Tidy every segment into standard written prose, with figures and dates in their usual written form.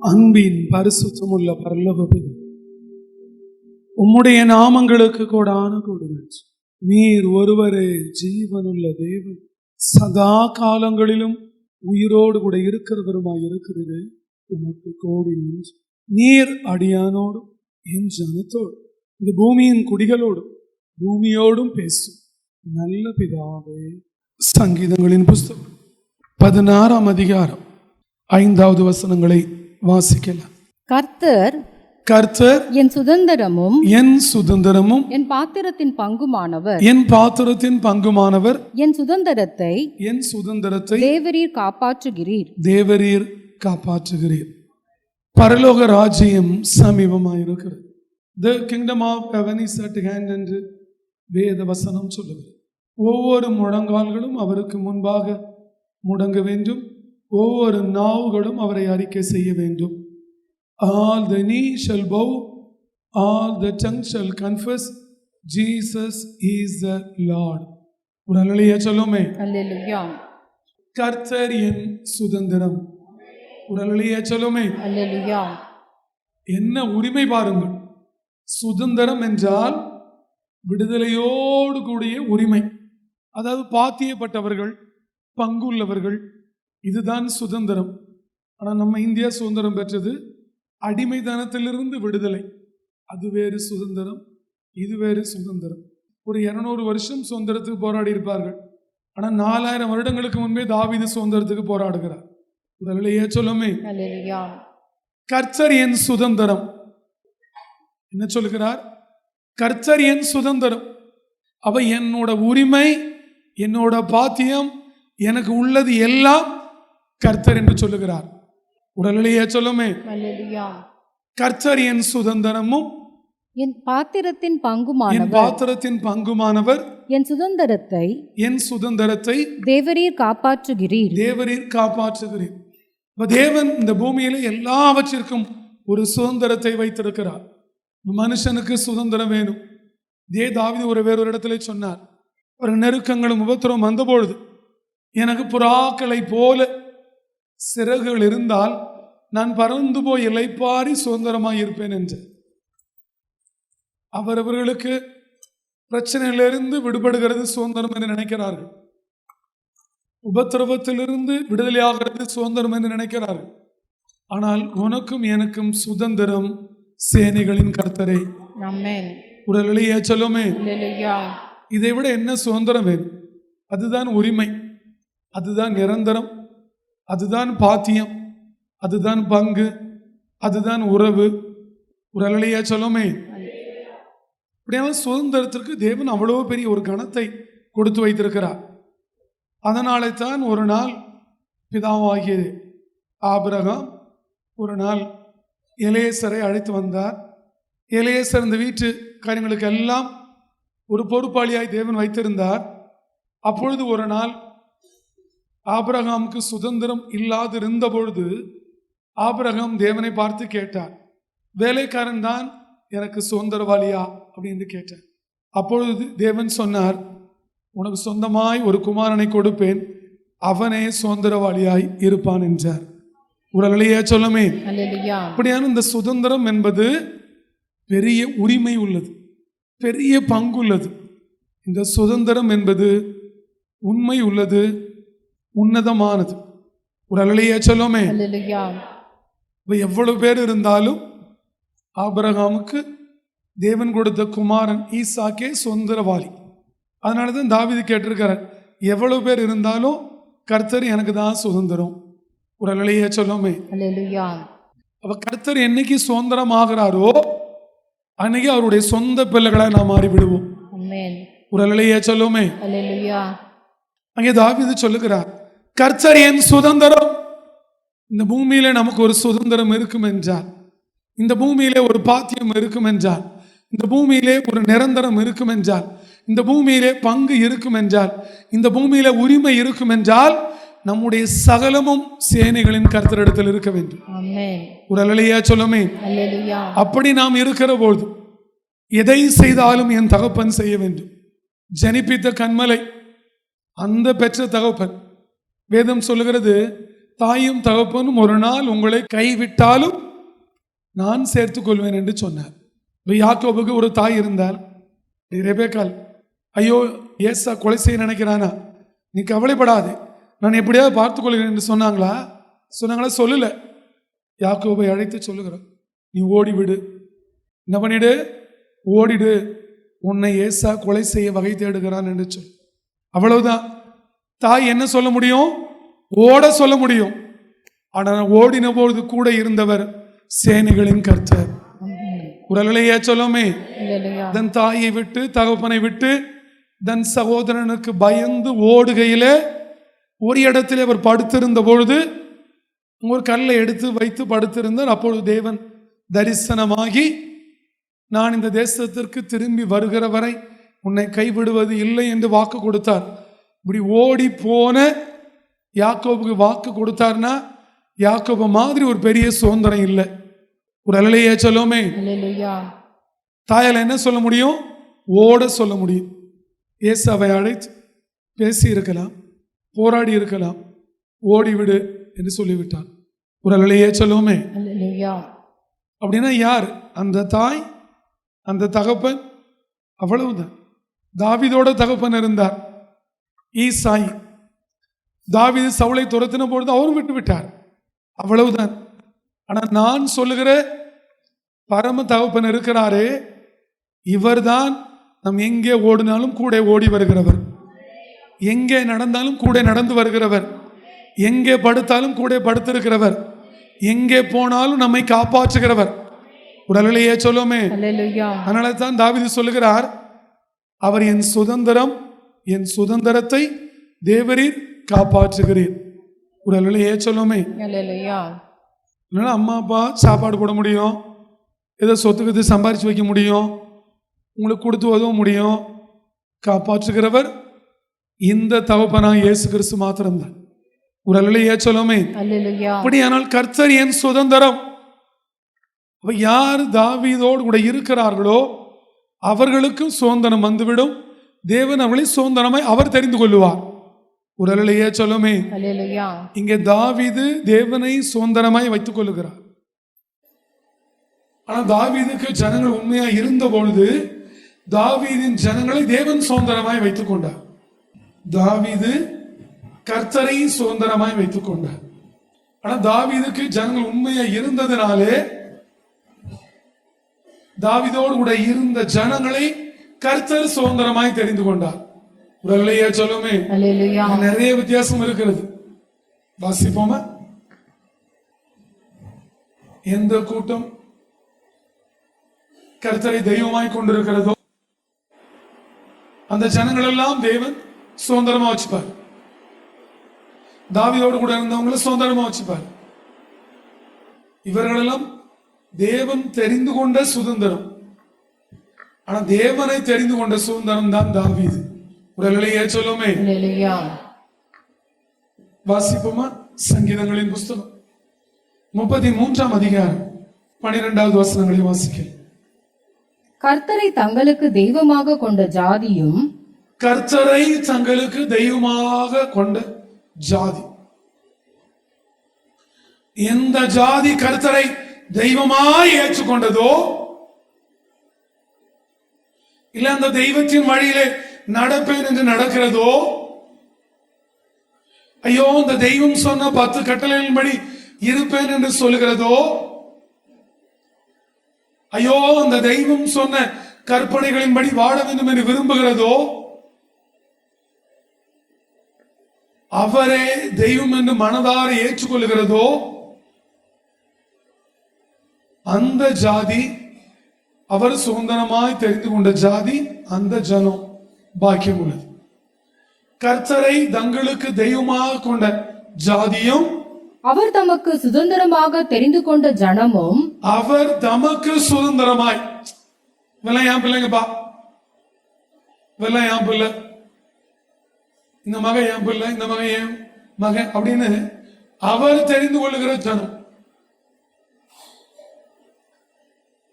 அன்பின் பரிசுத்தமுள்ள பரலோக பிதாவே, உம்முடைய நாமங்களுக்கு கோடான கோடி நன்றி. நீர் ஒருவரே ஜீவனுள்ள தேவன், சதா காலங்களிலும் உயிரோடு கூட இருக்கிறவருமாய் இருக்கிறது. உமக்கு கோடி நன்றி. நீர் அடியானோடும் என் ஜனத்தோடும் இந்த பூமியின் குடிகளோடும் பூமியோடும் பேசும் நல்ல பிதாவே. சங்கீதங்களின் புஸ்தகம் 16ஆம் அதிகாரம் 5வது வசனங்களை வாசிக்கலாம். கர்த்தர் என் சுதந்திரமும் என் பாத்திரத்தின் பங்குமானவர். என் சுதந்திரத்தை தேவரீர் காப்பாற்றுகிறீர். பரலோக ராஜ்யம் சமீபமாயிருக்கிறது. The kingdom of heaven is at hand என்று வேத வசனம் சொல்லுகிறது. ஒவ்வொரு முழங்கால்களும் அவருக்கு முன்பாக முடங்க வேண்டும், ஒவ்வொரு நாவுகளும் அவரை அறிக்கை செய்ய வேண்டும். All the knee shall bow, all the tongue shall confess, Jesus is the Lord. ஒரு அல்லேலூயா சொல்லுமே. அல்லேலூயா. கர்த்தர் என் சுதந்திரம். ஒரு அல்லேலூயா சொல்லுமே. அல்லேலூயா. என்ன உரிமை பாருங்கள். சுதந்திரம் என்றால் விடுதலையோடு கூடிய உரிமை. அதாவது பாத்தியப்பட்டவர்கள், பங்குள்ளவர்கள், இதுதான் சுதந்திரம். ஆனால் நம்ம இந்தியா சுதந்திரம் பெற்றது அடிமைத்தனத்திலிருந்து விடுதலை. அது வேறு சுதந்திரம், இது வேறு சுதந்திரம். ஒரு 200 வருஷம் சுதந்திரத்துக்கு போராடி இருப்பார்கள். ஆனால் 4000 வருடங்களுக்கு முன்பே தாவீது சுதந்திரத்துக்கு போராடுகிறார். உடலையே சொல்லுமே. கர்த்தர் என் சுதந்திரம். என்ன சொல்லுகிறார்? கர்த்தர் என் சுதந்திரம். அவ என்னோட உரிமை, என்னோட பாத்தியம், எனக்கு உள்ளது எல்லாம் கர்த்தர் என்று சொல்லுகிறார். உடலையே சொல்லுமே. கர்த்தர் என் சுதந்திரமும் என் பாத்திரத்தின் பங்குமானவர். என் சுதந்திரத்தை தேவரீர் காப்பாற்றுகிறீர். தேவன் இந்த பூமியில எல்லாவற்றிற்கும் ஒரு சுதந்திரத்தை வைத்திருக்கிறார். மனுஷனுக்கு சுதந்திரம் வேணும். தாவீது வேறொரு இடத்துல சொன்னார், ஒரு நெருக்கங்களும் உபத்திரமும் வந்தபொழுது எனக்கு புறாக்களை போல சிறகுகள் இருந்தால் நான் பறந்து போய் இளைப்பாரி சுதந்திரமாய் இருப்பேன் என்று. அவரவர்களுக்கு பிரச்சனையிலிருந்து விடுபடுகிறது சுதந்திரம் என்று நினைக்கிறார்கள். உபத்திரவத்திலிருந்து விடுதலையாகிறது சுதந்திரம் என்று நினைக்கிறார்கள். ஆனால் உனக்கும் எனக்கும் சுதந்திரம் சேனைகளின் கர்த்தரே. உடலையே சொல்லுமே. இதை விட என்ன சுதந்திரம் வேணும்? அதுதான் உரிமை, அதுதான் நிரந்தரம், அதுதான் பாத்தியம், அதுதான் பங்கு, அதுதான் உறவு. உடலையே சொல்லுமே. அப்படியான சுதந்திரத்திற்கு தேவன் அவ்வளவு பெரிய ஒரு கணத்தை கொடுத்து வைத்திருக்கிறார். அதனாலே தான் ஒரு நாள் பிதாவாகிய ஆபிரகாம் ஒரு நாள் எலியேசரை அழைத்து வந்தார். எலியேசர் இந்த வீட்டு காரியங்களுக்கு எல்லாம் ஒரு பொறுப்பாளியாய் தேவன் வைத்திருந்தார். அப்பொழுது ஒரு நாள் ஆபிரகாமுக்கு சுதந்திரம் இல்லாதிருந்த பொழுது ஆபிரகாம் தேவனை பார்த்து கேட்டார், வேலைக்காரன் தான் எனக்கு சுதந்திரவாளியா அப்படின்னு கேட்டார். அப்பொழுது தேவன் சொன்னார், உனக்கு சொந்தமாய் ஒரு குமாரனை கொடுப்பேன், அவனே சுதந்திரவாளியாய் இருப்பான் என்றார். உடலையே சொல்லுமே. அப்படியான இந்த சுதந்திரம் என்பது பெரிய உரிமை உள்ளது, பெரிய பங்குள்ளது. இந்த சுதந்திரம் என்பது உண்மை உள்ளது, உன்னதமானது. உடலையே சொல்லுமே. எவ்வளவு பேர் இருந்தாலும் ஆபிரகாமுக்கு தேவன் கொடுத்த குமாரன் ஈசாக்கே சுதந்திரவாளி. அதனாலதான் தாவீது கேட்டிருக்கிறார், எவ்வளவு பேர் இருந்தாலும் கர்த்தர் எனக்கு தான் சுதந்திரம். உடலையே சொல்லுமே. அப்ப கர்த்தர் என்னைக்கு சுதந்திரம் ஆகிறாரோ அன்னைக்கு அவருடைய சொந்த பிள்ளைகளை நாம் மாறி விடுவோம். உடலையே சொல்லுமே. அங்கே தாவீது சொல்லுகிறார், கர்த்தர் என் சுதந்திரம். இந்த பூமியில நமக்கு ஒரு சுதந்திரம் இருக்கும் என்றால், இந்த பூமியிலே ஒரு பாத்தியம் இருக்கும் என்றால், இந்த பூமியிலே ஒரு நிரந்தரம் இருக்கும் என்றால், இந்த பூமியிலே பங்கு இருக்கும் என்றால், இந்த பூமியிலே உரிமை இருக்கும் என்றால், நம்முடைய சகலமும் சேனைகளின் கர்த்தரிடத்தில் இருக்க வேண்டும். ஒரு அல்லேலூயா சொல்லுமே. அப்படி நாம் இருக்கிற பொழுது எதை செய்தாலும் என் தகப்பன் செய்ய வேண்டும். ஜனிப்பித்த கண்மலை அந்த பெற்ற தகப்பன். வேதம் சொல்லுகிறது, தாயும் தகப்பனும் ஒரு நாள் உங்களை கைவிட்டாலும் நான் சேர்த்துக் கொள்வேன் என்று சொன்னார். யாக்கோபுக்கு ஒரு தாய் இருந்தால், ரெபேக்காள், ஐயோ ஏசா கொலை செய்ய நினைக்கிறானா, நீ கவலைப்படாது, நான் எப்படியாவது பார்த்துக்கொள்கிறேன் என்று சொன்னாங்களா? சொல்லல. யாக்கோபை அழைத்து சொல்லுகிறார், நீ ஓடிவிடு, என்ன பண்ணிடு, ஓடிடு, உன்னை ஏசா கொலை செய்ய வகை தேடுகிறான் என்று சொல். அவ்வளவுதான். தாய் என்ன சொல்ல முடியும்? ஓட சொல்ல முடியும். ஆனால் ஓடின பொழுது கூட இருந்தவர் சேனைகளின் கர்த்தர். குரலையே சொல்லுமே. தன் தாயை விட்டு தகப்பனை விட்டு தன் சகோதரனுக்கு பயந்து ஓடுகையிலே ஒரு இடத்திலே அவர் படுத்திருந்த பொழுது ஒரு கல்லை எடுத்து வைத்து படுத்திருந்தார். அப்பொழுது தேவன் தரிசனமாகி, நான் இந்த தேசத்திற்கு திரும்பி வருகிற வரை உன்னை கைவிடுவது இல்லை என்று வாக்கு கொடுத்தார். இப்படி ஓடி போன யாக்கோபுக்கு வாக்கு கொடுத்தார்னா, யாக்கோபு மாதிரி ஒரு பெரிய சுதந்திரம் இல்லை. ஒரு அலையே சொல்லுமே. தாயால் என்ன சொல்ல முடியும்? ஓட சொல்ல முடியும். ஏசாவை அழைத்து பேசி இருக்கலாம், போராடி இருக்கலாம், ஓடிவிடு என்று சொல்லிவிட்டான். ஒரு அலையே சொல்லுமே. அப்படின்னா யார்? அந்த தாய், அந்த தகப்பன், அவ்வளவுதான். தாவீதோட தகப்பன் இருந்தார் ஈசாய். தாவீது சவுலை துரத்தின பொழுது அவரும் விட்டு விட்டார், அவ்வளவுதான். ஆனால் நான் சொல்லுகிற பரம தகப்பன் இருக்கிறாரே, இவர்தான் நம் எங்கே ஓடினாலும் கூட ஓடி வருகிறவர், எங்கே நடந்தாலும் கூட நடந்து வருகிறவர், எங்கே படுத்தாலும் கூட படுத்திருக்கிறவர், எங்கே போனாலும் நம்மை காப்பாற்றுகிறவர். உடலையே சொல்லுமே. அதனால தான் தாவீது சொல்லுகிறார், அவர் என் சுதந்திரம், என் சுதந்திரத்தை தேவரீர் காப்பாற்றுகிறீர். உடலையே சொல்லுமே. அம்மா அப்பா சாப்பாடு போட முடியும், ஏதோ சொத்துக்கு சம்பாரிச்சு வைக்க முடியும், உங்களுக்கு கொடுத்து உதவ முடியும். காப்பாற்றுகிறவர் இந்த தகப்பனா இயேசு கிறிஸ்து மாத்திரம்தான். ஒரு அல்லையே சொல்லுமே. அப்படியானால் கர்த்தர் என் சுதந்திரம். யார் தாவீதோடு கூட இருக்கிறார்களோ அவர்களுக்கும் சுதந்திரம் வந்துவிடும். தேவன் அவர்களை சுதந்திரமாய் அவர் தெரிந்து கொள்ளுவார். ஒரு அல்லையே சொல்லுமே. இங்கே தாவீது தேவனை சுதந்திரமாய் வைத்துக் கொள்ளுகிறார். ஆனால் தாவீதுக்கு ஜனங்கள் உண்மையா இருந்த பொழுது தாவீதின் ஜனங்களை தேவன் சுதந்திரமாய் வைத்துக் கொண்டார். தாவீது கர்த்தரை சுதந்திரமாய் வைத்துக் கொண்டார். ஆனா தாவீதுக்கு ஜனங்கள் உண்மையா இருந்ததுனாலே தாவீதோடு கூட இருந்த ஜனங்களை கர்த்தர் சுதந்திரமாய் தெரிந்து கொண்டார். உடலையே சொல்லுமே. நிறைய வித்தியாசம் இருக்கிறது. வாசிப்போமா? எந்த கூட்டம் கர்த்தரை தெய்வமாய் கொண்டிருக்கிறதோ அந்த ஜனங்கள் எல்லாம் தேவன் சுதந்திரமா வச்சுப்பார். தாவீதோடு கூட இருந்தவங்களை சுதந்திரமா வச்சுப்பார். இவர்களெல்லாம் தேவன் தெரிந்து கொண்ட சுதந்திரம். ஆனா தேவனை தெரிந்து கொண்ட சுதந்திரம் தான் தாவீது. உடலையே சொல்லுமே. வாசிப்போமா? சங்கீதங்களின் புஸ்தகம் 33ஆம் அதிகாரம் 12வது வசனங்களை வாசிக்க. கர்த்தரை தங்களுக்கு தெய்வமாக கொண்ட ஜாதியும், கர்த்தரை தங்களுக்கு தெய்வமாக கொண்ட ஜாதி. எந்த ஜாதி கர்த்தரை தெய்வமாய் ஏற்றுக்கொண்டதோ, இல்ல அந்த தெய்வத்தின் வழியிலே நடப்பேன் என்று நடக்கிறதோ, ஐயோ இந்த தெய்வம் சொன்ன 10 கட்டளைகளின்படி இருப்பேன் என்று சொல்லுகிறதோ, ஐயோ அந்த தெய்வம் சொன்ன கற்பனைகளின்படி வாழ வேண்டும் என்று விரும்புகிறதோ, அவரே தெய்வம் என்று மனதார ஏற்றுக்கொள்கிறதோ, அந்த ஜாதி, அவர் சுதந்திரமாய் தெரிந்து கொண்ட ஜாதி, அந்த ஜனம் பாக்கியம் உள்ளது. கர்த்தரை தங்களுக்கு தெய்வமாக கொண்ட ஜாதியும், அவர் தமக்கு சுதந்திரமாக தெரிந்து கொண்ட ஜனமும், அவர் தமக்கு சுதந்திரமாய், இதெல்லாம் என் பிள்ளைங்கப்பா, இதெல்லாம் என் பிள்ளை, இந்த மகன் என் பிள்ளை, இந்த மகன் என் மகன் அப்படின்னு அவர் தெரிந்து கொள்ளுகிற ஜனம்,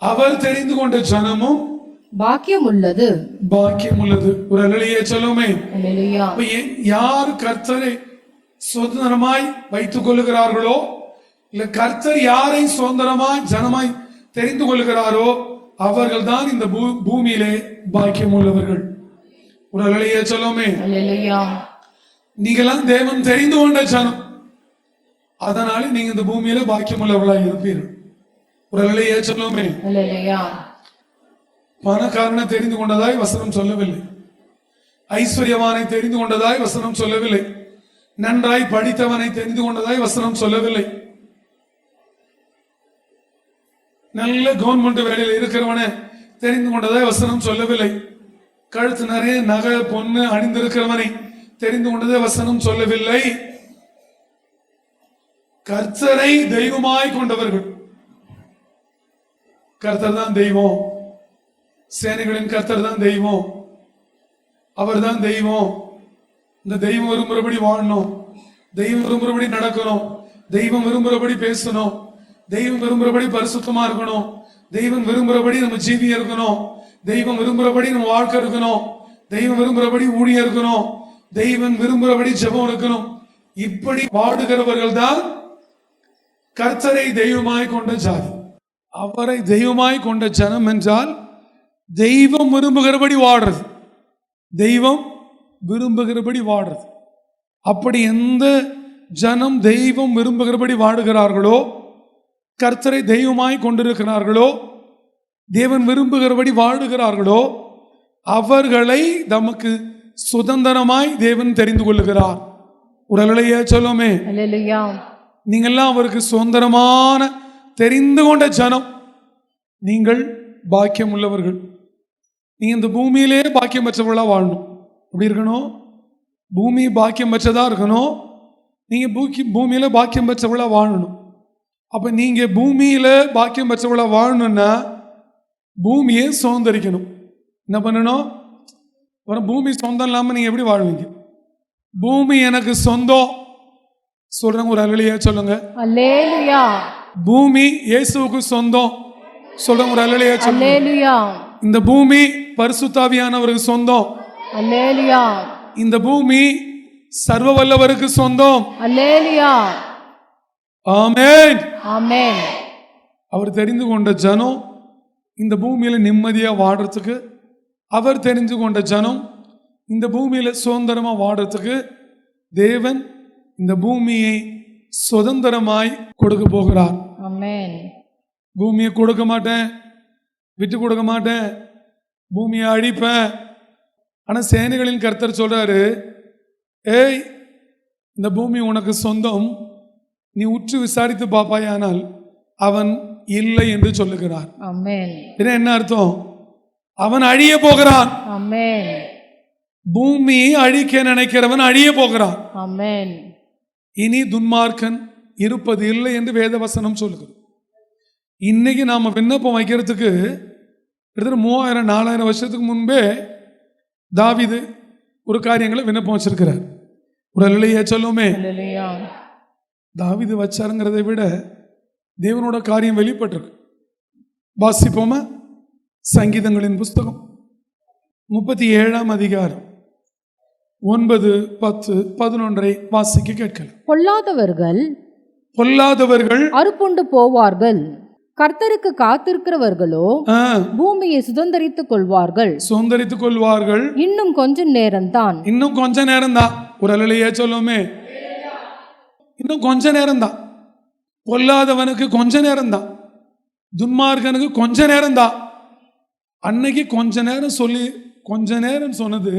அவர் தெரிந்து கொண்ட ஜனமும் பாக்கியம் உள்ளது. பாக்கியம் உள்ளது. ஒரு அல்லையே சொல்லுமே. யார் கர்த்தரை சுதந்திரமாய் வைத்துக் கொள்ளுகிறார்களோ, இல்ல கர்த்தர் யாரை சுதந்திரமாய் ஜனமாய் தெரிந்து கொள்ளுகிறாரோ அவர்கள் தான் இந்த பூமியிலே பாக்கியம் உள்ளவர்கள். ஒரு அலையே சொல்லுமே. அல்லேலூயா. நீங்களாம் தேவன் தெரிந்து கொண்ட ஜனம், அதனால நீங்க இந்த பூமியில பாக்கியம் உள்ளவர்களாய் இருப்பீர்கள். ஒரு அலையே சொல்லுமே. அல்லேலூயா. பணக்காரனை தெரிந்து கொண்டதாய் வசனம் சொல்லவில்லை, ஐஸ்வர்யவானை தெரிந்து கொண்டதாய் வசனம் சொல்லவில்லை, நன்றாய் படித்தவனை தெரிந்து கொண்டதாய் வசனம் சொல்லவில்லை, நல்ல கவர்மெண்ட் வேலையில் இருக்கிறவனை தெரிந்து கொண்டதாய் வசனம் சொல்லவில்லை, கழுத்து நிறைய நகை பொண்ணு அணிந்திருக்கிறவனை தெரிந்து கொண்டதே வசனம் சொல்லவில்லை. கர்த்தரை தெய்வமாய் கொண்டவர்கள். கர்த்தர் தான் தெய்வம், சேனைகளின் கர்த்தர் தான் தெய்வம், அவர் தான் தெய்வம். இந்த தெய்வம் விரும்புறபடி வாழணும், தெய்வம் விரும்புறபடி நடக்கணும், தெய்வம் விரும்புறபடி பேசணும், தெய்வம் விரும்புறபடி பரிசுத்தமா இருக்கணும், தெய்வம் விரும்புறபடி நம்ம ஜீவியம் இருக்கணும், தெய்வம் விரும்புறபடி நம்ம வாழ்க்கை இருக்கணும், தெய்வம் விரும்புறபடி ஊழியம் இருக்கணும், தெய்வம் விரும்புறபடி ஜெபம் இருக்கணும். இப்படி வாடுகிறவர்கள் தான் கர்த்தரை தெய்வமாய் கொண்ட ஜாதி. அவரை தெய்வமாய் கொண்ட ஜனம் என்றால் தெய்வம் விரும்புகிறபடி வாடுறது, தெய்வம் விரும்புகிறபடி வாடுறது. அப்படி எந்த ஜனம் தெய்வம் விரும்புகிறபடி வாடுகிறார்களோ, கர்த்தரை தெய்வமாய் கொண்டிருக்கிறார்களோ, தேவன் விரும்புகிறபடி வாடுகிறார்களோ, அவர்களை நமக்கு சுதந்திரமாய் தேவன் தெரிந்து கொள்ளுகிறார். உடலையே சொல்லுமே. அல்லேலூயா. நீங்கள்லாம் அவருக்கு சுதந்திரமான தெரிந்து கொண்ட ஜனம், நீங்கள் பாக்கியம் உள்ளவர்கள். நீங்க இந்த பூமியிலே பாக்கியம் பெற்றவர்களா வாழணும். எப்படி இருக்கணும்? பூமி பாக்கியம் பெற்றதா இருக்கணும். நீங்க பூமியில பாக்கியம் பெற்றவர்களா வாழணும். அப்ப நீங்க பூமியில பாக்கியம் பெற்றவர்களா வாழணும்னா பூமியை சுதந்திரிக்கணும். என்ன பண்ணணும்? பூமி சொந்தம் இல்லாம நீங்க எப்படி வாழ்வீங்க? பூமி எனக்கு சொந்தம் சொல்றவங்க ஒரு அல்லேலூயா சொல்லுங்க. அல்லேலூயா. பூமி இயேசுவுக்கு சொந்தம் சொல்றவங்க ஒரு அல்லேலூயா சொல்லுங்க. அல்லேலூயா. இந்த பூமி பரிசுத்த ஆவியானவருக்கு சொந்தம். அல்லேலூயா. இந்த பூமி சர்வ வல்லவருக்கு சொந்தம். அல்லேலூயா. ஆமென். ஆமென். அவர் தெரிந்து கொண்ட ஜனம் இந்த பூமியில நிம்மதியா வாடுறதுக்கு, அவர் தெரிந்து கொண்ட ஜனம் இந்த பூமியில சுதந்திரமா வாடுறதுக்கு தேவன் இந்த பூமியை சுதந்திரமாய் கொடுக்க போகிறார். ஆமென். பூமியை கொடுக்க மாட்டேன், விட்டு கொடுக்க மாட்டேன், பூமியை அழிப்பேன். ஆனா சேனைகளின் கர்த்தர் சொல்றாரு, ஏய் இந்த பூமி உனக்கு சொந்தம், நீ உற்று விசாரித்து பாப்பாயானால் அவன் இல்லை என்று சொல்லுகிறார். ஆமென். என்ன அர்த்தம்? அவன் அழிய போகிறான். ஆமென். பூமியை அழிக்க நினைக்கிறவன் அழிய போகிறான். ஆமென். இனி துன்மார்க்கன் இருப்பது இல்லை என்று வேதவசனம் சொல்லுகிறது. இன்னைக்கு நாம விண்ணப்பம் வைக்கிறதுக்கு கிட்டத்தட்ட 3000-4000 வருஷத்துக்கு முன்பே தாவீது ஒரு காரியங்களை விண்ணப்பம் வச்சிருக்கிறார். ஒரு அல்லேலூயா சொல்லுமே. அல்லேலூயா. தாவீது வச்சாருங்கிறதை விட தேவனோட காரியம் வெளிப்பட்டிருக்கு. வாசிப்போமா? சங்கீதங்களின் புஸ்தகம் 37ஆம் அதிகாரம் 9, 10, 11 வாசிக்க கேட்கலாம். பொல்லாதவர்கள் அறுப்புண்டு போவார்கள், கர்த்தருக்கு காத்திருக்கிறவர்களோ பூமியை சுதந்தரித்துக் கொள்வார்கள். இன்னும் கொஞ்ச நேரம்தான். ஒரு அல்லேலூயா சொல்லுமே. இன்னும் கொஞ்ச நேரம்தான். பொல்லாதவனுக்கு கொஞ்ச நேரம்தான், துன்மார்க்கனுக்கு கொஞ்ச நேரம்தான். அன்னைக்கு கொஞ்ச நேரம் சொல்லி கொஞ்ச நேரம் சொன்னது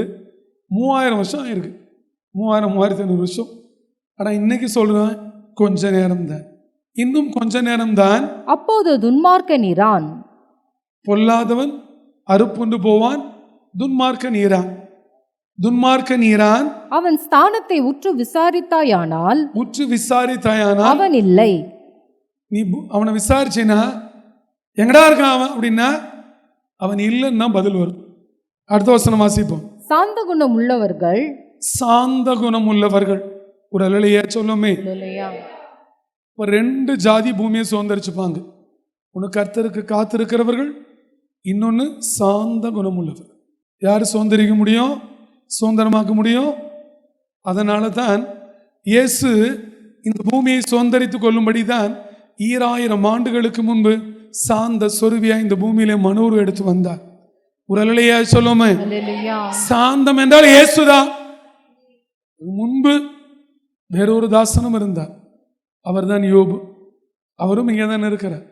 3000 வருஷம் ஆயிருக்கு. 3500 வருஷம். ஆனா இன்னைக்கு சொல்றேன் கொஞ்ச நேரம் தான், இன்னும் கொஞ்ச நேரம் தான். அப்போது துன்மார்க்கன் ஈரான். பொல்லாதவன் அறுப்புண்டு போவான், துன்மார்க்கன் ஈரான். அவன் ஸ்தானத்தை உற்று விசாரித்தாயானால் அவன் இல்லை. நீ அவனை விசாரிச்சினா எங்கடா இருக்கான் அவன் அப்படின்னா அவன் இல்லைன்னா பதில் வரும். அடுத்த வசனம் வாசிப்போம். சாந்த குணம் உள்ளவர்கள். ஒரு அல்லேலூயா சொல்லுமே. ஒரு 2 ஜாதி பூமியை சுதந்திரிச்சுப்பாங்க. ஒன்று கர்த்தருக்கு காத்திருக்கிறவர்கள், இன்னொன்று சாந்த குணம் உள்ளவர். யார் சுதந்திரிக்க முடியும்? சுதந்திரமாக்க முடியும். அதனால தான் இயேசு இந்த பூமியை சுதந்தரித்துக் கொள்ளும்படிதான் 2000 ஆண்டுகளுக்கு முன்பு சாந்த சொருவியா இந்த பூமியில மனோரு எடுத்து வந்தார். ஒரு அல்லேலூயா சொல்லுமே. அல்லேலூயா. சாந்தம் என்றால் இயேசுதான். முன்பு வேறொரு தாசனும் இருந்தார், அவர்தான் யோபு. அவரும் இங்கே தான் இருக்கிறார்.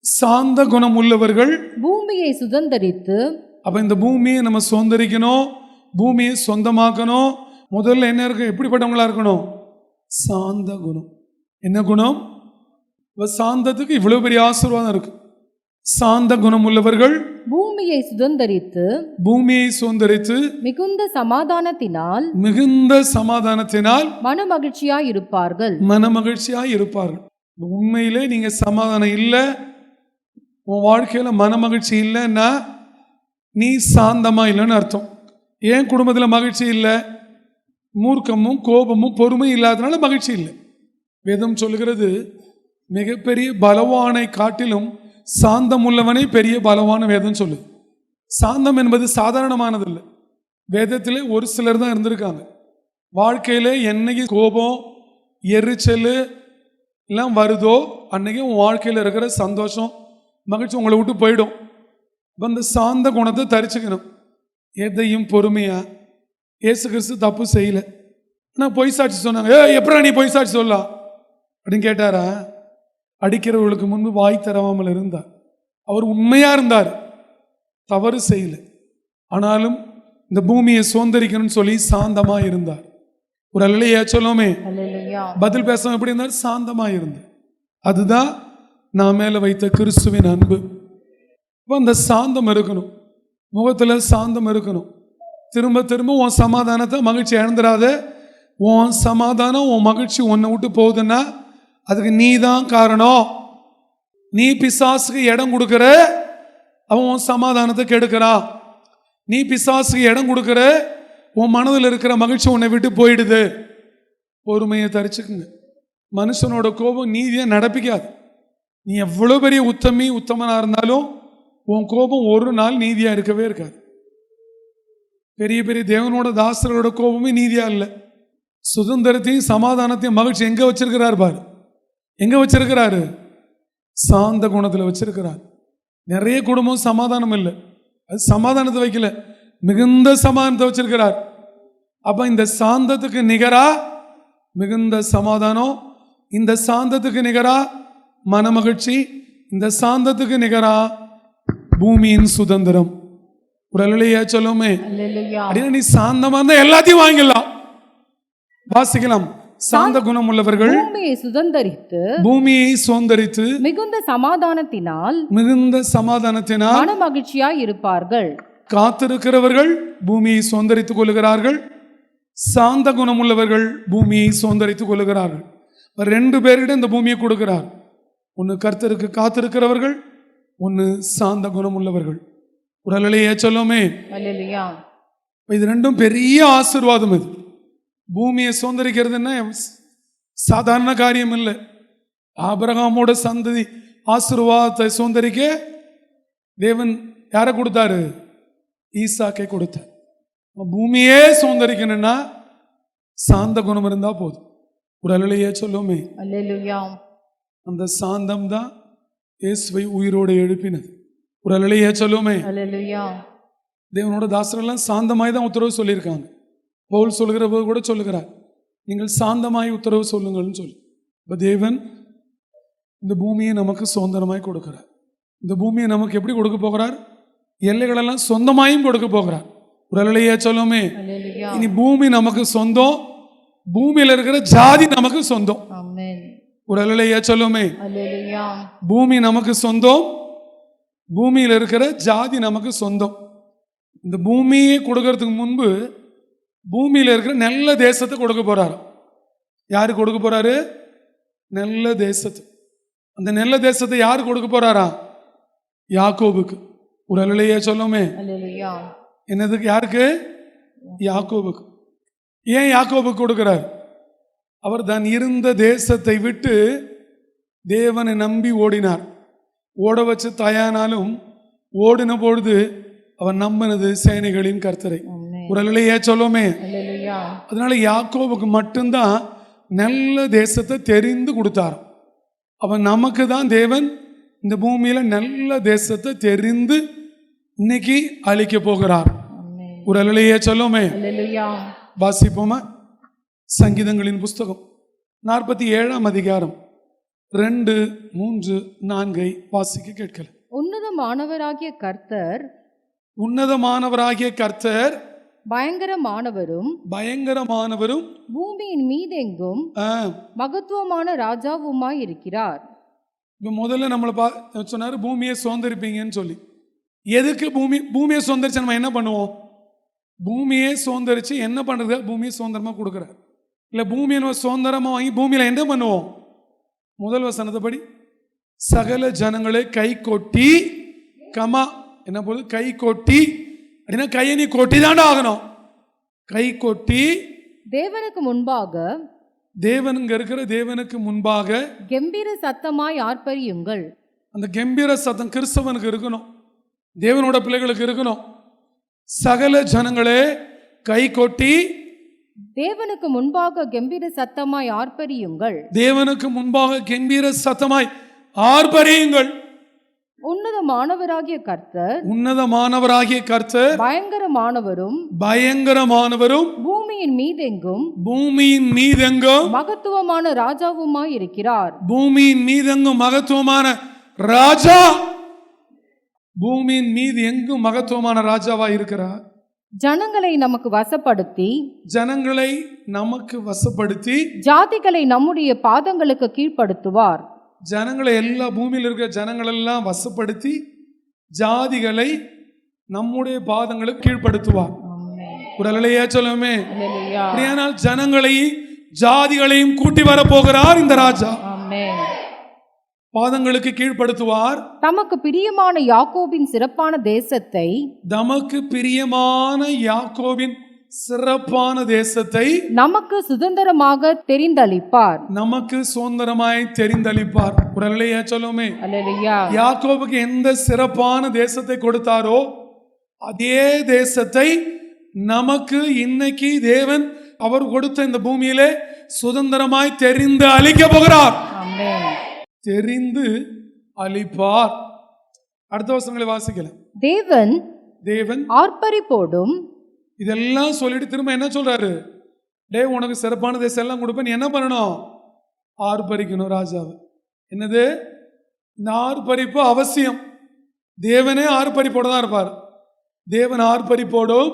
சாந்த குணம் உள்ளவர்கள் பூமியை சுதந்தரித்து, அப்ப இந்த பூமியை நம்ம சுதந்தரிக்கணும், பூமியை சொந்தமாக்கணும். முதல்ல என்ன இருக்கு? எப்படிப்பட்டவங்களா இருக்கணும்? சாந்த குணம். என்ன குணம்? சாந்தத்துக்கு இவ்வளவு பெரிய ஆசீர்வாதம் இருக்கு. சாந்த குணம் உள்ளவர்கள் பூமியை சுதந்தரித்து, பூமியை சுதந்தரித்து மிகுந்த சமாதானத்தினால், மிகுந்த சமாதானத்தினால் மனமகிழ்ச்சியாய் இருப்பார்கள். மனமகிழ்ச்சியாய் இருப்பார்கள். உண்மையிலே நீங்க சமாதானம் இல்லை, உன் வாழ்க்கையில மனமகிழ்ச்சி இல்லைன்னா நீ சாந்தமா இல்லைன்னு அர்த்தம். ஏன் குடும்பத்தில் மகிழ்ச்சி இல்லை? மூர்க்கமும் கோபமும் பொறுமையும் இல்லாதனால மகிழ்ச்சி இல்லை. வேதம் சொல்லுகிறது, மிகப்பெரிய பலவானை காட்டிலும் சாந்தம் உள்ளவனே பெரிய பலவான வேதம் சொல்லுது. சாந்தம் என்பது சாதாரணமானது இல்லை. வேதத்திலே ஒரு சிலர் தான் இருந்திருக்காங்க. வாழ்க்கையில என்னைக்கு கோபம் எரிச்சல் எல்லாம் வருதோ அன்னைக்கு உன் வாழ்க்கையில் இருக்கிற சந்தோஷம் மகிழ்ச்சி உங்களை விட்டு போயிடும். அந்த சாந்த குணத்தை தரிச்சுக்கணும். எதையும் பொறுமையா. இயேசு கிறிஸ்து தப்பு செய்யல, ஆனால் பொய் சாட்சி சொன்னாங்க. எப்படா நீ பொய் சாட்சி சொல்லலாம் அப்படின்னு கேட்டாரா? அடிக்கிறவர்களுக்கு முன்பு வாய் தரவாமல் இருந்தார். அவர் உண்மையா இருந்தார், தவறு செய்யல. ஆனாலும் இந்த பூமியை சுதந்தரிக்கணும்னு சொல்லி சாந்தமா இருந்தார். ஒரு அல்லேலூயா சொல்லுமே. அல்லேலூயா. பதில் பேசாம எப்படி இருந்தார்? சாந்தமா இருந்தார். அதுதான் நான் மேல வைத்த கிறிஸ்துவின் அன்பு. அந்த சாந்தம் இருக்கணும், முகத்துல சாந்தம் இருக்கணும். திரும்ப திரும்ப உன் சமாதானத்தை மகிழ்ச்சி இழந்துடாத. உன் சமாதானம் உன் மகிழ்ச்சி உன்னை விட்டு போகுதுன்னா அதுக்கு நீ தான் காரணம். நீ பிசாசுக்கு இடம் கொடுக்கிற, அவன் உன் சமாதானத்தை கெடுக்கிறான். நீ பிசாசுக்கு இடம் கொடுக்கிற, உன் மனதில் இருக்கிற மகிழ்ச்சி உன்னை விட்டு போயிடுது. பொறுமையை தரிச்சுக்குங்க. மனுஷனோட கோபம் நீதியை நடப்பிக்காது. நீ எவ்வளோ பெரிய உத்தமனா இருந்தாலும் உன் கோபம் ஒரு நாள் நீதியா இருக்கவே இருக்காது. பெரிய பெரிய தேவனோட தாசரோட கோபமே நீதியா இல்லை. சுதந்திரத்தையும் சமாதானத்தையும் மகிழ்ச்சி எங்க வச்சிருக்கிறார் பாரு, எங்க வச்சிருக்கிறாரு? சாந்த குணத்துல வச்சிருக்கிறார். நிறைய குடும்பம் சமாதானம் இல்லை, அது சமாதானத்தை வைக்கல, மிகுந்த சமாதானத்தை வச்சிருக்கிறார். அப்ப இந்த சாந்தத்துக்கு நிகரா மிகுந்த சமாதானம், இந்த சாந்தத்துக்கு நிகரா மனமகிழ்ச்சி, இந்த சாந்தத்துக்கு நிகரா பூமியின் சுதந்திரம். ஒரு அல்லேலூயா சொல்லுமே. அல்லேலூயா. அப்படின்னா நீ சாந்தமா இருந்தா எல்லாத்தையும் வாங்கிடலாம். வாசிக்கலாம். சாந்த குணம் உள்ளவர்கள் பூமியை சுதந்தரித்து, பூமியை சுதந்தரித்து மிகுந்த சமாதானத்தினால், மிகுந்த சமாதானத்தினால் மனமகிழ்ச்சியாய் இருப்பார்கள். காத்திருக்கிறவர்கள் பூமியை சுதந்தரித்துக் கொள்ளுகிறார்கள். சாந்த குணம் உள்ளவர்கள் பூமியை சுதந்தரித்துக் கொள்ளுகிறார்கள். 2 பேரிடம் இந்த பூமியை கொடுக்கிறார். ஒன்று கர்த்தருக்கு காத்திருக்கிறவர்கள், ஒன்று சாந்த குணம் உள்ளவர்கள். ஒரு அல்லேலூயா சொல்லுமே. அல்லேலூயா. இது ரெண்டும் பெரிய ஆசீர்வாதம். இது பூமியை சுதந்தரிக்கிறதுன்னா சாதாரண காரியம் இல்லை. ஆபிரகாமோட சந்ததி ஆசீர்வாதத்தை சுதந்தரிக்க தேவன் யாரை கொடுத்தாரு? ஈசாக்கை கொடுத்தார். பூமியே சுதந்தரிக்கணும்னா சாந்த குணம் இருந்தா போதும். ஒரு அல்லேலூயா சொல்லுமே. அல்லேலூயா. அந்த சாந்தம் தான் இயேசுவை உயிரோடு எழுப்பினது. ஒரு அல்லேலூயா சொல்லுமே. அல்லேலூயா. தேவனோட தாசரெல்லாம் சாந்தமாய் தான் உத்தரவு சொல்லியிருக்காங்க. பவுல் சொல்லுகிற போது கூட சொல்லுகிறார், நீங்கள் சாந்தமாய் உத்தரவு சொல்லுங்கள்னு சொல்லி. இப்போ தேவன் இந்த பூமியை நமக்கு சுதந்திரமாய் கொடுக்கிறார். இந்த பூமியை நமக்கு எப்படி கொடுக்க போகிறார்? எல்லைகளெல்லாம் சொந்தமாயும் கொடுக்க போகிறார். ஒரு அல்லேலூயா சொல்லுமே. அல்லேலூயா. இனி பூமி நமக்கு சொந்தம், பூமியில இருக்கிற ஜாதி நமக்கு சொந்தம். ஆமென். ஒரு அல்லேலூயா சொல்லுமே. அல்லேலூயா. பூமி நமக்கு சொந்தம், பூமியில் இருக்கிற ஜாதி நமக்கு சொந்தம். இந்த பூமியை கொடுக்கறதுக்கு முன்பு பூமியில் இருக்கிற நல்ல தேசத்தை கொடுக்க போறாரு. யாரு கொடுக்க போறாரு? நல்ல தேசத்தை. அந்த நல்ல தேசத்தை யாரு கொடுக்க போறாரா? யாக்கோபுக்கு. ஒரு அல்லேலூயா சொல்லுமே. அல்லேலூயா. என்னதுக்கு? யாருக்கு? யாக்கோபுக்கு. ஏன் யாக்கோபுக்கு கொடுக்கிறார்? அவர் தான் இருந்த தேசத்தை விட்டு தேவனை நம்பி ஓடினார். ஓட வச்சு தயானாலும் ஓடின பொழுது அவன் நம்பினது சேனைகளின் கர்த்தரை. ஒரு அல்லேலூயா சொல்லுமே. அல்லேலூயா. அதனால யாக்கோபுக்கு மட்டும்தான் நல்ல தேசத்தை தெரிந்து கொடுத்தார். அவன் நமக்கு தான் தேவன் இந்த பூமியில நல்ல தேசத்தை தெரிந்து இன்னைக்கு அழிக்க போகிறார். ஆமென். ஒரு அல்லையே சொல்லுமே. அல்லேலூயா. வாசிப்போமா? சங்கீதங்களின் புஸ்தகம் 47ஆம் அதிகாரம் 2, 3, 4 வாசிக்க கேட்கல. உன்னதமானவராகிய கர்த்தர் உன்னதமானவராகிய கர்த்தர் பயங்கரமானவரும் பயங்கரமானவரும் பூமியின் மீதெங்கும் மகத்துவமான ராஜாவுமாய் இருக்கிறார். இப்போ முதல்ல நம்மளை சொன்னார் பூமியை சுதந்திரிப்பீங்கன்னு சொல்லி. எதுக்கு பூமியை சுதந்திரிச்சு நம்ம என்ன பண்ணுவோம்? பூமியை சுதந்திரிச்சு என்ன பண்ணுறது? பூமியை சுதந்திரமாக கொடுக்குறார். இல்லை பூமியை நம்ம சுதந்திரமாக வாங்கி பூமியில் என்ன பண்ணுவோம்? முதல் வசனத்தைப்படி சகல ஜனங்களை கை கொட்டி கமா என்ன போது கை கொட்டி அப்படின்னா கையை நீ கொட்டி தாண்டா ஆகணும். கை கொட்டி தேவனுக்கு முன்பாக தேவனுங்க இருக்கிற தேவனுக்கு முன்பாக கெம்பீர சத்தமாய் ஆர்ப்பரியுங்கள். அந்த கம்பீர சத்தம் கிறிஸ்தவனுக்கு இருக்கணும், தேவனோட பிள்ளைகளுக்கு இருக்கணும். சகல ஜனங்களே கை கொட்டி தேவனுக்கு முன்பாக கெம்பீர சத்தமாய் ஆர்ப்பரியுங்கள். தேவனுக்கு முன்பாக கம்பீர சத்தமாய் ஆர்ப்பரியுங்கள். உன்னதமானவராகிய கர்த்தர் உன்னதமானவராகிய கர்த்தர் பயங்கரமானவரும் பயங்கரமானவரும் பூமியின் மீதெங்கும் பூமியின் மீதெங்கும் மகத்துவமான ராஜாவுமாய் இருக்கிறார். பூமியின் மீதெங்கும் மகத்துவமான ராஜா. பூமியின் மீது எங்கும் மகத்துவமான ராஜாவா இருக்கிறார். ஜனங்களை நமக்கு வசப்படுத்தி ஜனங்களை நமக்கு வசப்படுத்தி ஜாதிகளை நம்முடைய பாதங்களுக்கு கீழ்ப்படுத்துவார். ஜனங்களை எல்லா பூமியில் இருக்கிற ஜனங்கள் எல்லாம் வசப்படுத்தி ஜாதிகளை நம்முடைய பாதங்களுக்கு கீழ்ப்படுத்துவார். ஒரு அல்லேலூயா சொல்லுமே. அல்லேலூயா. அப்படியானால் ஜனங்களையும் ஜாதிகளையும் கூட்டி வரப்போகிறார் இந்த ராஜா. ஆமென். பாதங்களுக்கு கீழ்ப்படுத்துவார். தமக்கு பிரியமான யாக்கோபின் சிறப்பான தேசத்தை தமக்கு பிரியமான யாக்கோபின் சிறப்பான தேசத்தை நமக்கு சுதந்திரமாக தெரிந்தளிப்பார். நமக்கு சுதந்திரமாய் தெரிந்தளிப்பார். ஒரு அல்லேலூயா சொல்லுமே. அல்லேலூயா. யாக்கோபுக்கு எந்த சிறப்பான தேசத்தை கொடுத்தாரோ அதே தேசத்தை நமக்கு இன்னைக்கு தேவன் அவர் கொடுத்த இந்த பூமியிலே சுதந்திரமாய் தெரிந்து அளிக்க போகிறார். ஆமென். தெரிந்து அளிப்பார். அடுத்த வசனங்களை வாசிக்கலாம். தேவன் ஆர்ப்பரிப்போடும் இதெல்லாம் சொல்லிட்டு திரும்ப என்ன சொல்றாரு? உனக்கு சிறப்பான தேசம் எல்லாம் கொடுப்பேன், நீ என்ன பண்ணணும்? ஆர்ப்பரிக்கணும் ராஜாவை. என்னது? இந்த ஆர்ப்பரிப்பு அவசியம். தேவனே ஆர்ப்பரிப்போட தான் இருப்பார். தேவன் ஆர்ப்பரிப்போடும்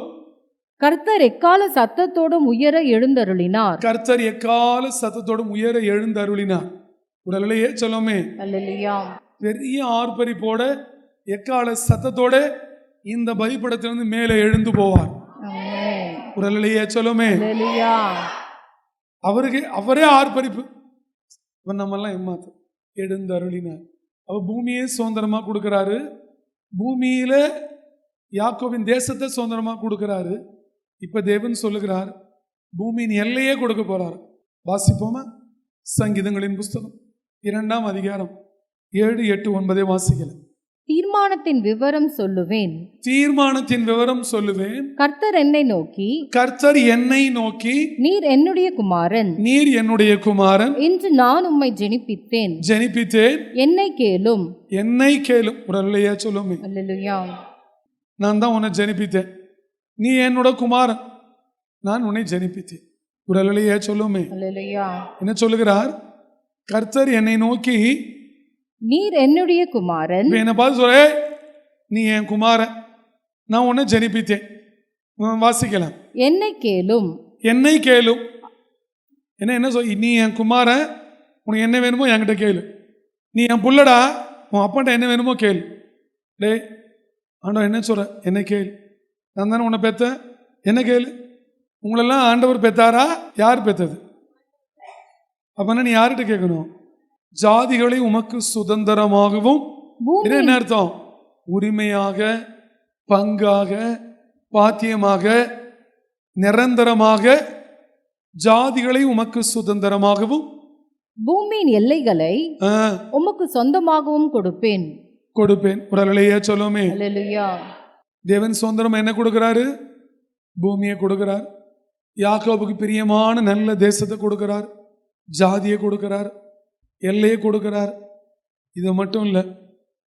கர்த்தர் எக்கால சத்தத்தோடும் உயர எழுந்தருளினார். கர்த்தர் எக்கால சத்தத்தோடும் உயர எழுந்தருளினார். உடலையே சொல்லுமே. அல்லேலூயா. பெரிய ஆர்ப்பரிப்போட எக்கால சத்தத்தோட இந்த பலிபீடத்திலிருந்து மேலே எழுந்து போவார். உடலையே சொல்லுமே. அல்லேலூயா. அவருக்கு அவரே ஆர்ப்பரிப்பு. நம்ம எல்லாம் ஏமாத்து எழுந்தருளினார். அவ பூமியே சுதந்திரமா கொடுக்கிறாரு. பூமியில யாக்கோபின் தேசத்தை சுதந்திரமா கொடுக்கிறாரு. இப்ப தேவன் சொல்லுகிறார் பூமியின் எல்லையே கொடுக்க போறார். வாசிப்போமா? சங்கீதங்களின் புஸ்தகம் 2ஆம் அதிகாரம் 7, 8, 9 வாசிக்கல. தீர்மானத்தின் விவரம் சொல்லுவேன். தீர்மானத்தின் விவரம் சொல்லுவேன். கர்த்தர் என்னை நோக்கி கர்த்தர் என்னை நோக்கி நீர் என்னுடைய குமாரன், நீர் என்னுடைய குமாரன், இன்று நான் உம்மை ஜெனிப்பித்தேன், என்னை கேளும். என்னை கேளும். ஒரு அல்லேலூயா சொல்லுமே. அல்லேலூயா. நான் தான் உன்னை ஜெனிப்பித்தேன், நீ என்னோட குமாரன், நான் உன்னை ஜெனிப்பித்தேன். ஒரு அல்லேலூயா சொல்லுமே. அல்லேலூயா. என்ன சொல்லுகிறார்? கர்த்தர் என்னை நோக்கி நீர் என்னுடைய குமாரன். என்ன பார்த்து சொல்ல, நீ என் குமாரன், நான் உன்னை ஜெனிப்பித்தேன். வாசிக்கலாம். என்னை கேளும். என்னை கேளும். என்ன சொல்? நீ என் குமாரன், உனக்கு என்ன வேணுமோ என்கிட்ட கேளு. நீ என் புள்ளடா, உன் அப்பாட்ட என்ன வேணுமோ கேளு. டேய் ஆண்டவர் என்ன சொல்ற? என்ன கேளு. நான் தானே உன்னை பெத்தேன், என்ன கேளு. உங்களெல்லாம் ஆண்டவர் பெத்தாரா? யார் பெத்தது? அப்பனா நீ யார்கிட்ட கேட்கணும்? ஜாதிகளை உமக்கு சுதந்திரமாகவும், என்ன அர்த்தம்? உரிமையாக, பங்காக, பாத்தியமாக, நிரந்தரமாக ஜாதிகளை உமக்கு சுதந்திரமாகவும் பூமியின் எல்லைகளை உமக்கு சொந்தமாகவும் கொடுப்பேன். ஒரு அல்லேலூயா சொல்லுமே. அல்லேலூயா. தேவன் சுதந்திரம் என்ன கொடுக்கிறாரு? பூமியை கொடுக்கிறார். யாக்கோபுக்கு பிரியமான நல்ல தேசத்தை கொடுக்கிறார். ஜாதியை கொடுக்கிறார், எல்லையை கொடுக்கிறார். இது மட்டும் இல்லை,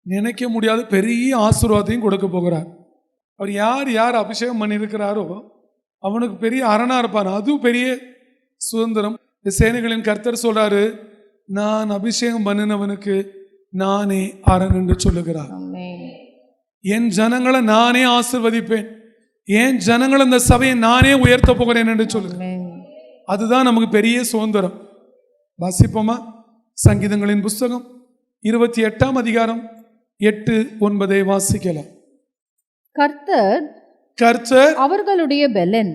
நினைக்க முடியாத பெரிய ஆசீர்வாதத்தையும் கொடுக்க போகிறார். அவர் யார் யார் அபிஷேகம் பண்ணியிருக்கிறாரோ அவனுக்கு பெரிய அரணா இருப்பார். அதுவும் பெரிய சுதந்திரம். சேனைகளின் கர்த்தர் சொல்றாரு, நான் அபிஷேகம் பண்ணினவனுக்கு நானே அரண் என்று சொல்லுகிறார். என் ஜனங்களை நானே ஆசீர்வதிப்பேன், என் ஜனங்களை இந்த சபையை நானே உயர்த்த போகிறேன் என்று சொல்லுகிறேன். அதுதான் நமக்கு பெரிய சுதந்திரம். வாசிப்போமா? சங்கீதங்களின் புஸ்தகம் 28ஆம் அதிகாரம் 8-9 வாசிக்கலாம். கர்த்தர் அவர்களுடைய பெலன்.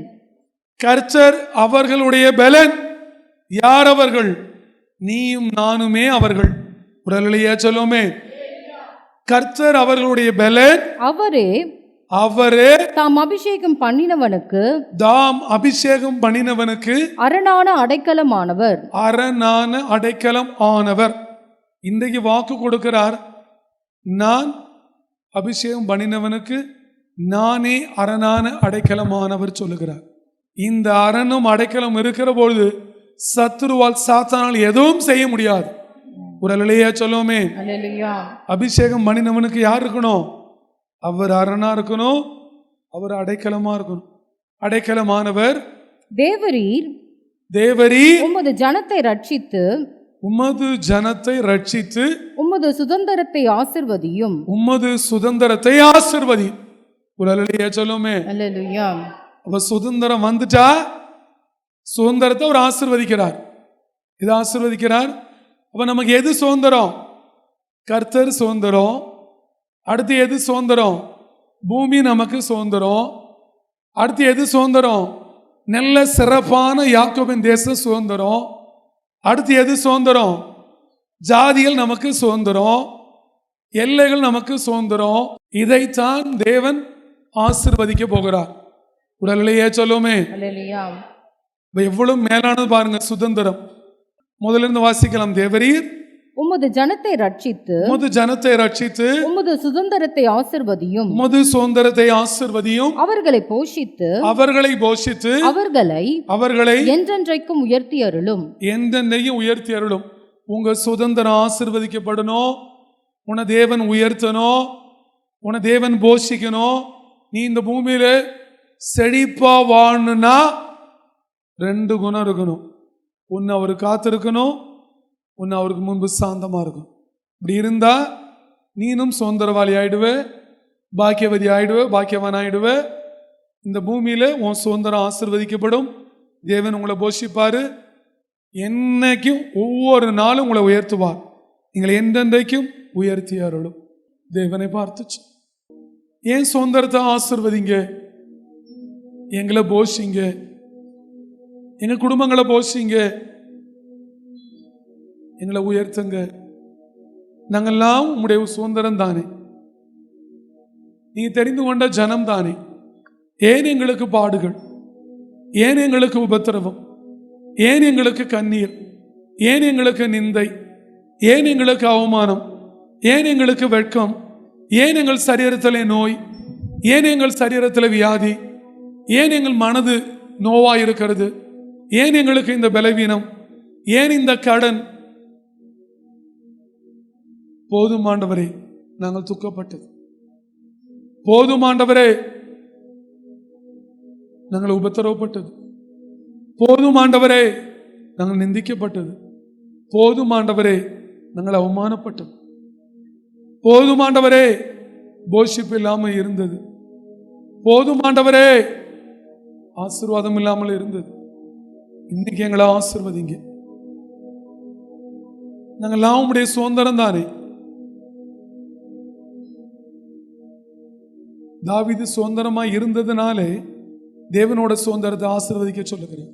கர்த்தர் அவர்களுடைய பெலன். யார் அவர்கள்? நீயும் நானுமே அவர்கள். உடலையா சொல்லுமே, கர்த்தர் அவர்களுடைய பெலன். அவரே தாம் அபிஷேகம் பண்ணினவனுக்கு அரணான அடைக்கலமானவர். அரணான அடைக்கலம் ஆனவர். இன்றைக்கு வாக்கு கொடுக்கிறார், நான் அபிஷேகம் பண்ணினவனுக்கு நானே அரணான அடைக்கலமானவர் சொல்லுகிறார். இந்த அரணும் அடைக்கலம் இருக்கிற பொழுது சத்துருவால் சாத்தானால் எதுவும் செய்ய முடியாது. ஒரு அல்லேலூயா சொல்லுவோமே. அபிஷேகம் பண்ணினவனுக்கு யார் இருக்கணும்? அவர் அரணா இருக்கணும், அவர் அடைக்கலமா இருக்கணும். அடைக்கலமானவர் தேவரீர் உமது ஜனத்தை ரட்சித்து உமது சுதந்திரத்தை ஆசீர்வதியும். ஒரு அல்லேலூயா சொல்லுவோமே. அப்ப சுதந்திரம் வந்துட்டா சுதந்திரத்தை அவர் ஆசீர்வதிக்கிறார். இது ஆசீர்வதிக்கிறார். அப்ப நமக்கு எது சுதந்திரம்? கர்த்தர் சுதந்திரம். அடுத்து எது சுதந்திரம்? பூமி நமக்கு சுதந்திரம். அடுத்து எது சுதந்திரம்? நல்ல சிறப்பான யாக்கோபின் தேச சுதந்திரம். அடுத்து எது சுதந்திரம்? ஜாதிகள் நமக்கு சுதந்திரம், எல்லைகள் நமக்கு சுதந்திரம். இதைத்தான் தேவன் ஆசீர்வதிக்க போகிறார். உடலையே சொல்லுமே. எவ்வளவு மேலானது பாருங்க சுதந்திரம். முதல்ல இருந்து வாசிக்கலாம். தேவரீர் உமது ஜனத்தை ரட்சித்து உமது சுதந்திரத்தை ஆசீர்வதியும். அவர்களை போஷித்து அவர்களை என்றென்றைக்கும் உயர்த்தி அருளும். உங்க சுதந்திரம் ஆசீர்வதிக்கப்படணும். உன தேவன் உயர்த்தணும், உன தேவன் போஷிக்கணும். நீ இந்த பூமியில செழிப்பா வாழணும்னா 2 குணம் இருக்கணும். ஒன்னு அவரு காத்திருக்கணும், ஒன்னு அவருக்கு முன்பு சாந்தமா இருக்கும். இப்படி இருந்தா நீனும் சுதந்திரவாளி ஆயிடுவே, பாக்கியவதி ஆயிடுவே, பாக்கியவான் ஆயிடுவே. இந்த பூமியில உன் சுதந்திரம் ஆசீர்வதிக்கப்படும். தேவன் உங்களை போஷிப்பாரு. என்னைக்கும் ஒவ்வொரு நாளும் உங்களை உயர்த்துவார். நீங்கள் என்றென்றைக்கும் உயர்த்தி அருளும். தேவனை பார்த்துச்சு. ஏன் சுதந்திரத்தை ஆசீர்வதிங்க, எங்களை போஷிங்க, எங்க குடும்பங்களை போஷிங்க, எங்களை உயர்த்துங்க. நாங்கெல்லாம் உங்களுடைய சுதந்திரம் தானே, நீங்க தெரிந்து கொண்ட ஜனம் தானே. ஏன் எங்களுக்கு பாடுகள், ஏன் எங்களுக்கு உபத்திரவம், ஏன் எங்களுக்கு கண்ணீர், ஏன் எங்களுக்கு நிந்தை, ஏன் எங்களுக்கு அவமானம், ஏன் எங்களுக்கு வெட்கம், ஏன் எங்கள் சரீரத்தில் நோய், ஏன் எங்கள் சரீரத்தில் வியாதி, ஏன் எங்கள் மனது நோவாயிருக்கிறது, ஏன் எங்களுக்கு இந்த பலவீனம், ஏன் இந்த கடன்? போதுமாண்டவரே நாங்கள் துக்கப்பட்டது, போதுமாண்டவரே நாங்கள் உபத்திரவப்பட்டது, போதுமாண்டவரே நாங்கள் நிந்திக்கப்பட்டது, போதுமாண்டவரே நாங்கள் அவமானப்பட்டது, போதுமாண்டவரே போஷிப்பு இல்லாமல் இருந்தது, போதுமாண்டவரே ஆசீர்வாதம் இல்லாமல் இருந்தது. இன்னைக்கு எங்களை ஆசீர்வதிங்க. நாங்கள்லாம் உங்களுடைய சுதந்திரம் தானே. தாவீது சுதந்திரமா இருந்ததுனாலே தேவனோட சுதந்திரத்தை ஆசீர்வதிக்க சொல்லுகிறார்.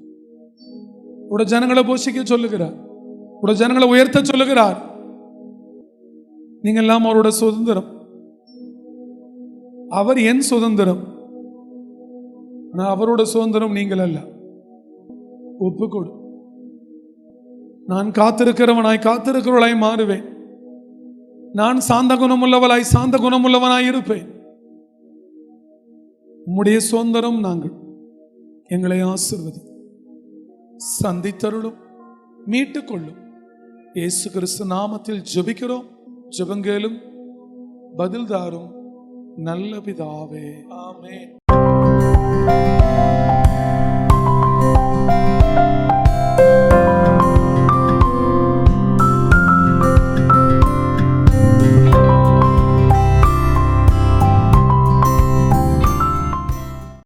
உடைய ஜனங்களை போஷிக்க சொல்லுகிறார், உடைய ஜனங்களை உயர்த்த சொல்லுகிறார். நீங்க எல்லாம் அவரோட சுதந்திரம். அவர் என் சுதந்திரம், ஆனா அவரோட சுதந்திரம் நீங்கள் அல்ல. ஒப்புக்கொடு. நான் காத்திருக்கிறவனாய் காத்திருக்கிறவளாய் மாறுவேன். நான் சாந்த குணமுள்ளவளாய் சாந்த குணமுள்ளவனாய் இருப்பேன். உம்முடைய சுதந்திரம் நாங்கள். எங்களை ஆசீர்வதி, சந்தித்தருளும், மீட்டுக் கொள்ளும். இயேசு கிறிஸ்து நாமத்தில் ஜெபிக்கிறோம். ஜெபங்கேளும், பதில் தாரும் நல்ல பிதாவே. ஆமென்.